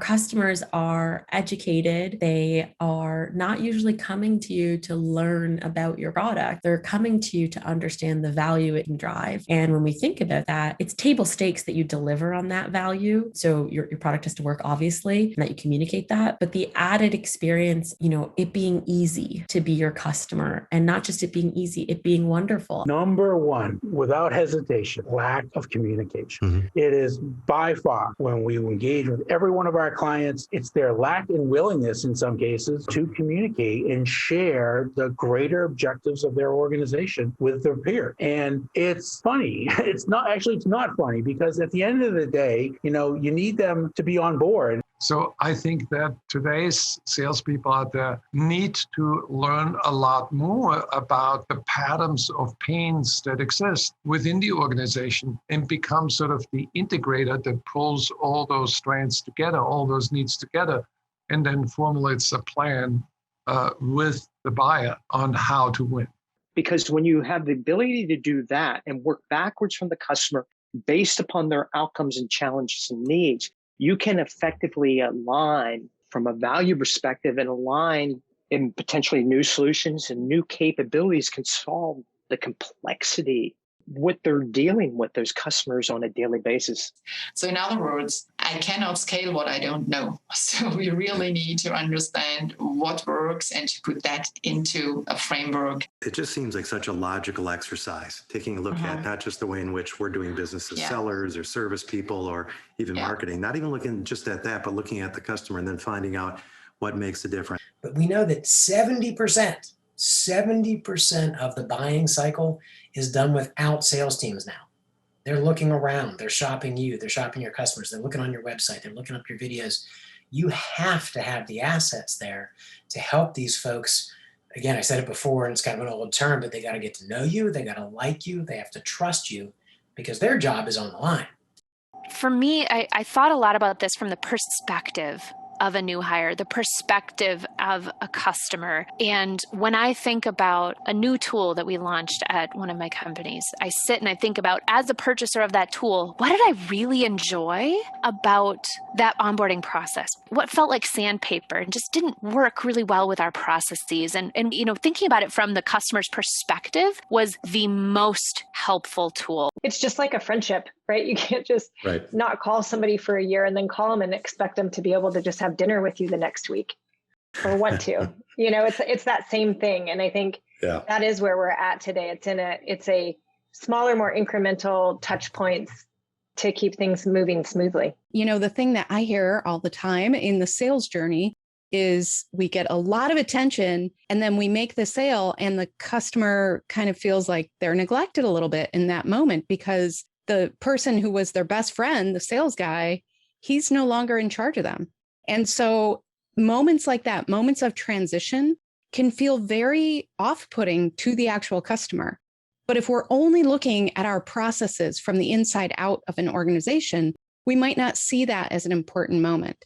customers are educated. They are not usually coming to you to learn about your product. They're coming to you to understand the value it can drive. And when we think about that, it's table stakes that you deliver on that value. So your product has to work, obviously, and that you communicate that. But the added experience, it being easy to be your customer, and not just it being easy, it being wonderful. Number one, without hesitation, lack of communication. It is by far, when we engage with every one of our clients, it's their lack in willingness in some cases to communicate and share the greater objectives of their organization with their peer. And it's funny. It's not funny, because at the end of the day, you need them to be on board. So I think that today's salespeople out there need to learn a lot more about the patterns of pains that exist within the organization and become sort of the integrator that pulls all those strands together, all those needs together, and then formulates a plan with the buyer on how to win. Because when you have the ability to do that and work backwards from the customer based upon their outcomes and challenges and needs, you can effectively align from a value perspective, and align in potentially new solutions and new capabilities can solve the complexity what they're dealing with, those customers, on a daily basis. So in other words, I cannot scale what I don't know. So we really need to understand what works and to put that into a framework. It just seems like such a logical exercise, taking a look at not just the way in which we're doing business as sellers or service people or even marketing, not even looking just at that, but looking at the customer and then finding out what makes the difference. But we know that 70% of the buying cycle is done without sales teams now. They're looking around, they're shopping you, they're shopping your customers, they're looking on your website, they're looking up your videos. You have to have the assets there to help these folks. Again, I said it before, and it's kind of an old term, but they got to get to know you, they got to like you, they have to trust you, because their job is on the line. For me, I thought a lot about this from the perspective of a new hire, the perspective of a customer. And when I think about a new tool that we launched at one of my companies, I sit and I think about, as a purchaser of that tool, what did I really enjoy about that onboarding process? What felt like sandpaper and just didn't work really well with our processes? And thinking about it from the customer's perspective was the most helpful tool. It's just like a friendship, right? You can't just not call somebody for a year and then call them and expect them to be able to just have dinner with you the next week or want to. It's that same thing. And I think that is where we're at today. It's a smaller, more incremental touch points to keep things moving smoothly. The thing that I hear all the time in the sales journey is we get a lot of attention and then we make the sale and the customer kind of feels like they're neglected a little bit in that moment, because the person who was their best friend, the sales guy, he's no longer in charge of them. And so moments like that, moments of transition, can feel very off-putting to the actual customer. But if we're only looking at our processes from the inside out of an organization, we might not see that as an important moment.